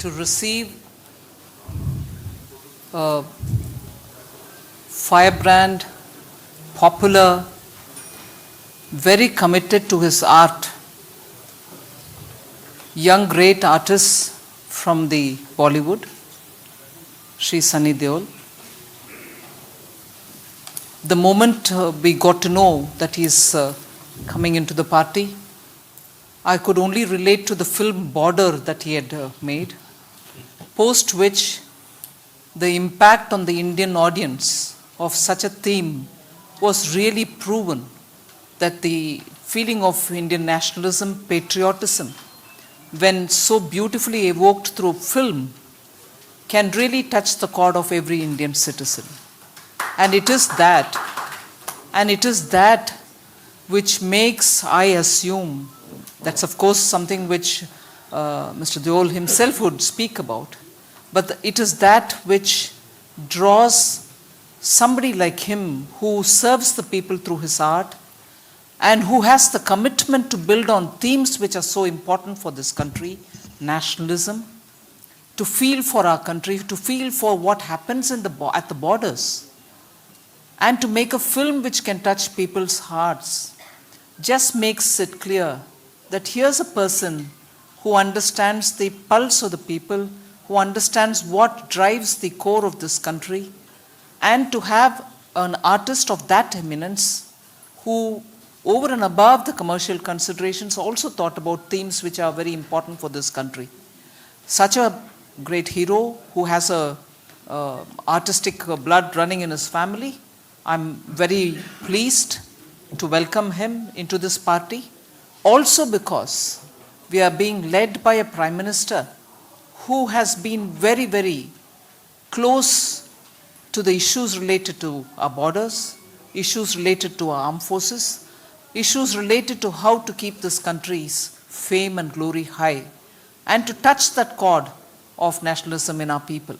to receive a firebrand, popular, very committed to his art, young great artist from the Bollywood, Shri Sunny Deol. The moment we got to know that he is coming into the party, I could only relate to the film Border that he had made, post which the impact on the Indian audience of such a theme was really proven, that the feeling of Indian nationalism, patriotism, when so beautifully evoked through film, can really touch the chord of every Indian citizen. And it is that which makes, I assume, that's of course something which Mr. Deol himself would speak about, but it is that which draws somebody like him who serves the people through his art and who has the commitment to build on themes which are so important for this country, nationalism, to feel for our country, to feel for what happens at the borders, and to make a film which can touch people's hearts, just makes it clear that here's a person who understands the pulse of the people, who understands what drives the core of this country, and to have an artist of that eminence who, over and above the commercial considerations, also thought about themes which are very important for this country. Such a great hero who has a artistic blood running in his family. I'm very pleased to welcome him into this party, also because we are being led by a Prime Minister who has been very, very close to the issues related to our borders, issues related to our armed forces, issues related to how to keep this country's fame and glory high, and to touch that chord of nationalism in our people.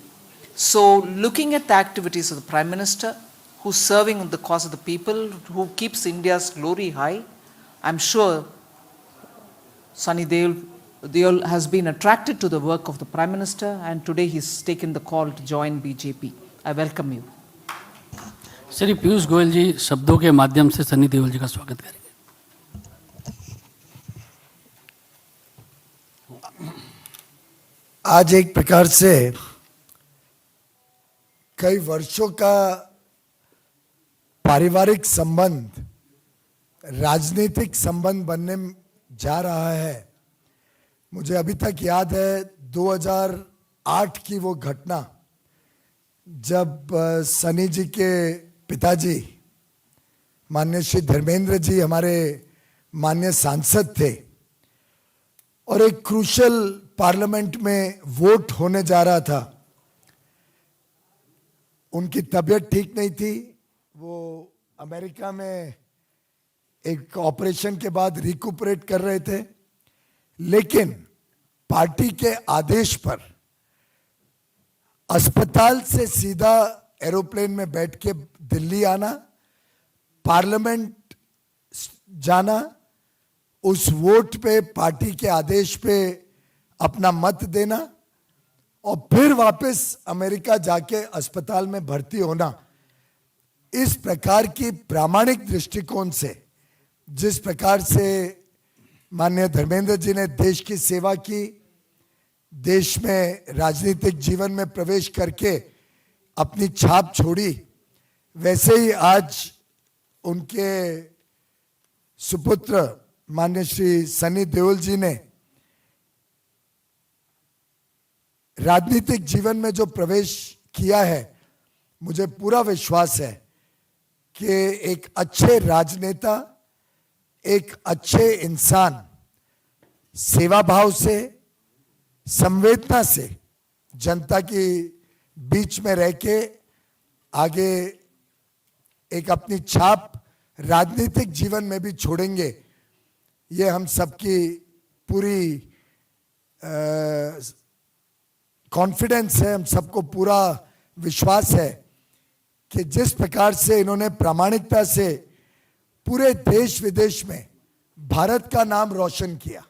So looking at the activities of the Prime Minister, who's serving the cause of the people, who keeps India's glory high, I'm sure Sunny Deol has been attracted to the work of the Prime Minister, and today he's taken the call to join BJP. I welcome you. Shri Piyush Goyal जी शब्दों के माध्यम से सनी देओल जी का स्वागत करेंगे। आज एक प्रकार से कई वर्षों का पारिवारिक संबंध राजनीतिक संबंध बनने जा रहा है। मुझे अभी तक याद है 2008 की वो घटना, जब सनी जी के पिताजी माननीय श्री धर्मेंद्र जी हमारे माननीय सांसद थे और एक क्रूशल पार्लियामेंट में वोट होने जा रहा था। उनकी तबीयत ठीक नहीं थी, वो अमेरिका में एक ऑपरेशन के बाद रिकूपरेट कर रहे थे, लेकिन पार्टी के आदेश पर अस्पताल से सीधा एरोप्लेन में बैठ के दिल्ली आना, पार्लियामेंट जाना, उस वोट पे पार्टी के आदेश पे अपना मत देना और फिर वापस अमेरिका जाके अस्पताल में भर्ती होना। इस प्रकार की प्रामाणिक दृष्टिकोण से जिस प्रकार से माननीय धर्मेंद्र जी ने देश की सेवा की, देश में राजनीतिक जीवन में प्रवेश करके अपनी छाप छोड़ी, वैसे ही आज उनके सुपुत्र माननीय श्री सनी देओल जी ने राजनीतिक जीवन में जो प्रवेश किया है, मुझे पूरा विश्वास है कि एक अच्छे राजनेता, एक अच्छे इंसान, सेवा भाव से, संवेदना से जनता की बीच में रह के आगे एक अपनी छाप राजनीतिक जीवन में भी छोड़ेंगे। ये हम सबकी पूरी कॉन्फिडेंस है, हम सबको पूरा विश्वास है कि जिस प्रकार से इन्होंने प्रामाणिकता से पूरे देश विदेश में भारत का नाम रोशन किया,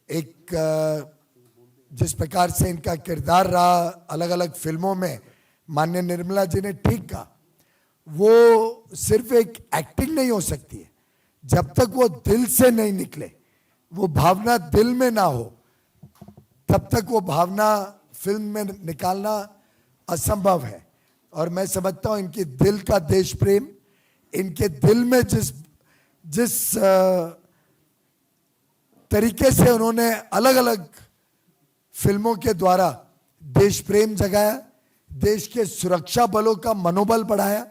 एक जिस प्रकार से इनका किरदार रहा अलग अलग फिल्मों में, माननीय निर्मला जी ने ठीक कहा, वो सिर्फ एक एक्टिंग नहीं हो सकती है जब तक वो दिल से नहीं निकले, वो भावना दिल में ना हो, तब तक वो भावना फिल्म में निकालना असंभव है। और मैं समझता हूं इनकी दिल का देश प्रेम, इनके दिल में जिस तरीके से उन्होंने अलग अलग फिल्मों के द्वारा देश प्रेम जगाया, देश के सुरक्षा बलों का मनोबल बढ़ाया,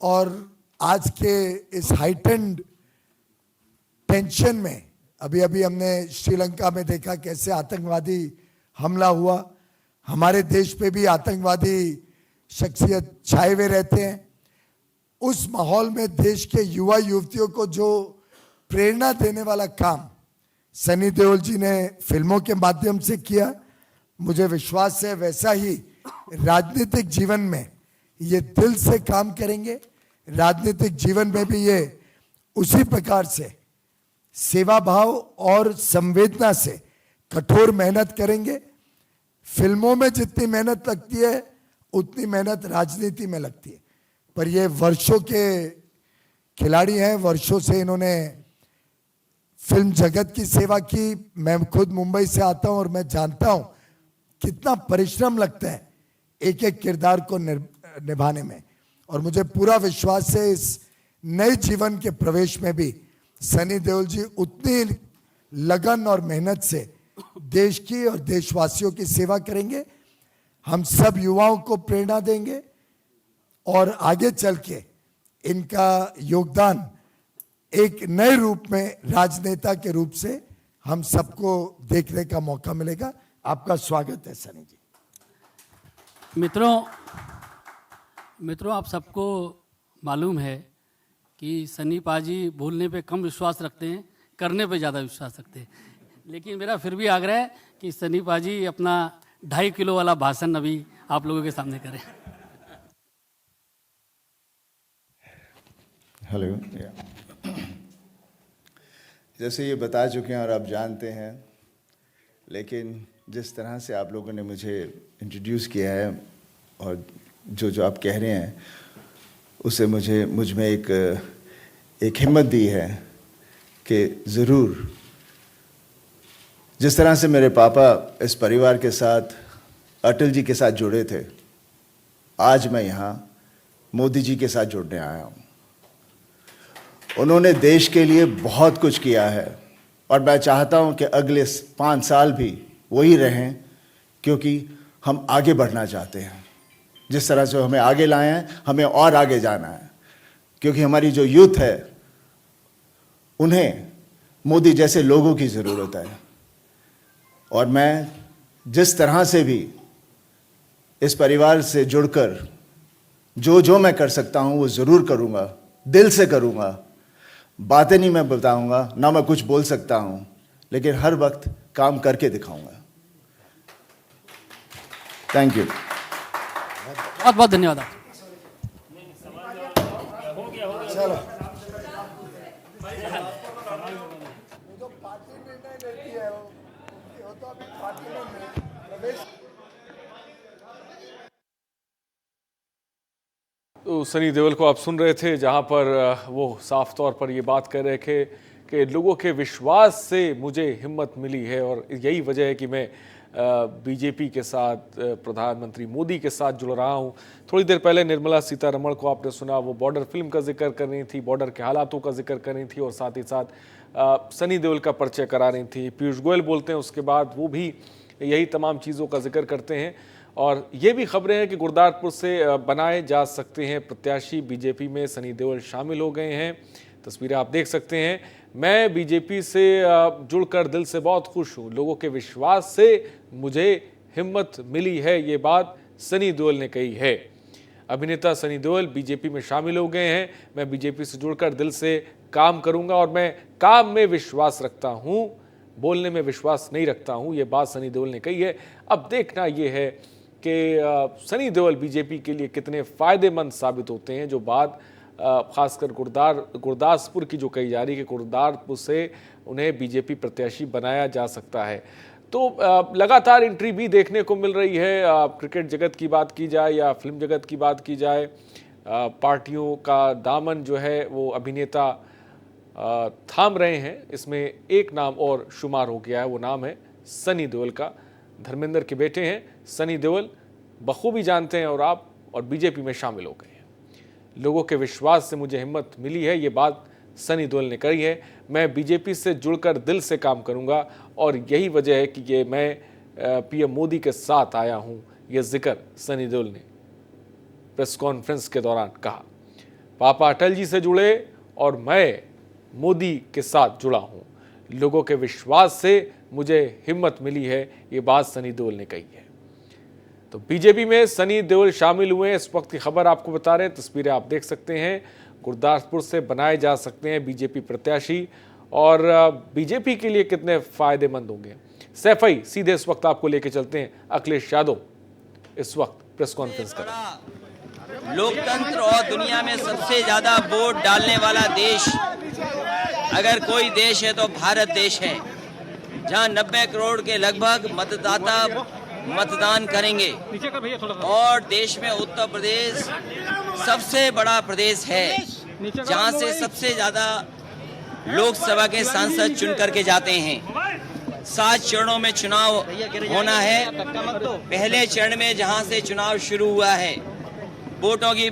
और आज के इस हाइटेंड टेंशन में अभी अभी हमने श्रीलंका में देखा कैसे आतंकवादी हमला हुआ, हमारे देश पे भी आतंकवादी शख्सियत छाए हुए रहते हैं। उस माहौल में देश के युवा युवतियों को जो प्रेरणा देने वाला काम सनी देओल जी ने फिल्मों के माध्यम से किया, मुझे विश्वास है वैसा ही राजनीतिक जीवन में ये दिल से काम करेंगे। राजनीतिक जीवन में भी ये उसी प्रकार से सेवा भाव और संवेदना से कठोर मेहनत करेंगे। फिल्मों में जितनी मेहनत लगती है उतनी मेहनत राजनीति में लगती है, पर ये वर्षों के खिलाड़ी हैं, वर्षों से इन्होंने फिल्म जगत की सेवा की। मैं खुद मुंबई से आता हूं और मैं जानता हूं कितना परिश्रम लगता है एक एक किरदार को निभाने में, और मुझे पूरा विश्वास है इस नए जीवन के प्रवेश में भी सनी देओल जी उतनी लगन और मेहनत से देश की और देशवासियों की सेवा करेंगे। हम सब युवाओं को प्रेरणा देंगे और आगे चल के इनका योगदान एक नए रूप में राजनेता के रूप से हम सबको देखने का मौका मिलेगा। आपका स्वागत है सनी जी। मित्रों, आप सबको मालूम है कि सनी पाजी बोलने पे कम विश्वास रखते हैं, करने पे ज़्यादा विश्वास रखते हैं। लेकिन मेरा फिर भी आग्रह है कि सनी पाजी अपना 2.5 किलो वाला भाषण अभी आप लोगों के सामने करें। हेलो, जैसे ये बता चुके हैं और आप जानते हैं, लेकिन जिस तरह से आप लोगों ने मुझे इंट्रोड्यूस किया है और जो आप कह रहे हैं उससे मुझ में एक हिम्मत दी है कि ज़रूर जिस तरह से मेरे पापा इस परिवार के साथ, अटल जी के साथ जुड़े थे, आज मैं यहाँ मोदी जी के साथ जुड़ने आया हूँ। उन्होंने देश के लिए बहुत कुछ किया है और मैं चाहता हूँ कि अगले 5 साल भी वही रहें, क्योंकि हम आगे बढ़ना चाहते हैं। जिस तरह से हमें आगे लाए हैं, हमें और आगे जाना है, क्योंकि हमारी जो यूथ है उन्हें मोदी जैसे लोगों की ज़रूरत है। और मैं जिस तरह से भी इस परिवार से जुड़कर जो मैं कर सकता हूँ वो ज़रूर करूँगा, दिल से करूँगा। बातें नहीं मैं बताऊँगा, ना मैं कुछ बोल सकता हूँ, लेकिन हर वक्त काम करके दिखाऊँगा। Thank you. बहुत बहुत धन्यवाद। चलो, तो सनी देओल को आप सुन रहे थे, जहां पर वो साफ तौर पर ये बात कर रहे थे कि लोगों के विश्वास से मुझे हिम्मत मिली है और यही वजह है कि मैं बीजेपी के साथ, प्रधानमंत्री मोदी के साथ जुड़ रहा हूं। थोड़ी देर पहले निर्मला सीतारमण को आपने सुना, वो बॉर्डर फिल्म का जिक्र कर रही थी, बॉर्डर के हालातों का जिक्र कर रही थी और साथ ही साथ सनी देओल का परिचय करा रही थी। पीयूष गोयल बोलते हैं उसके बाद वो भी यही तमाम चीज़ों का जिक्र करते हैं। और ये भी खबरें हैं कि गुरदासपुर से बनाए जा सकते हैं प्रत्याशी, बीजेपी में सनी देओल शामिल हो गए हैं। तस्वीरें आप देख सकते हैं। मैं बीजेपी से जुड़कर दिल से बहुत खुश हूँ, लोगों के विश्वास से मुझे हिम्मत मिली है, ये बात सनी देओल ने कही है। अभिनेता सनी देओल बीजेपी में शामिल हो गए हैं। मैं बीजेपी से जुड़कर दिल से काम करूंगा और मैं काम में विश्वास रखता हूं, बोलने में विश्वास नहीं रखता हूं, ये बात सनी देओल ने कही है। अब देखना यह है कि सनी देओल बीजेपी के लिए कितने फायदेमंद साबित होते हैं। जो बात खासकर गुरदासपुर की जो कही जा रही है कि गुरदासपुर से उन्हें बीजेपी प्रत्याशी बनाया जा सकता है। तो लगातार एंट्री भी देखने को मिल रही है। क्रिकेट जगत की बात की जाए या फिल्म जगत की बात की जाए, पार्टियों का दामन जो है वो अभिनेता थाम रहे हैं। इसमें एक नाम और शुमार हो गया है, वो नाम है सनी देओल का। धर्मेंद्र के बेटे हैं सनी देओल, बखूबी जानते हैं और आप, और बीजेपी में शामिल हो गए हैं। लोगों के विश्वास से मुझे हिम्मत मिली है, ये बात सनी देओल ने कही है। मैं बीजेपी से जुड़कर दिल से काम करूंगा और यही वजह है कि ये मैं पीएम मोदी के साथ आया हूं, ये जिक्र सनी देओल ने प्रेस कॉन्फ्रेंस के दौरान कहा। पापा अटल जी से जुड़े और मैं मोदी के साथ जुड़ा हूं, लोगों के विश्वास से मुझे हिम्मत मिली है, ये बात सनी देओल ने कही है। तो बीजेपी में सनी देओल शामिल हुए हैं, इस वक्त की खबर आपको बता रहे हैं। तस्वीरें आप देख सकते हैं, गुरदासपुर से बनाए जा सकते हैं बीजेपी प्रत्याशी, और बीजेपी के लिए कितने फायदेमंद होंगे। सैफई सीधे इस वक्त आपको लेके चलते हैं। अखिलेश यादव इस वक्त प्रेस कॉन्फ्रेंस कर रहे हैं। लोकतंत्र और दुनिया में सबसे ज्यादा वोट डालने वाला देश अगर कोई देश है तो भारत देश है, जहां 90 करोड़ के लगभग मतदाता मतदान करेंगे। और देश में उत्तर प्रदेश सबसे बड़ा प्रदेश है, जहां से सबसे ज्यादा लोकसभा के सांसद चुन करके जाते हैं। 7 चरणों में चुनाव होना है। पहले चरण में जहां से चुनाव शुरू हुआ है, वोटों की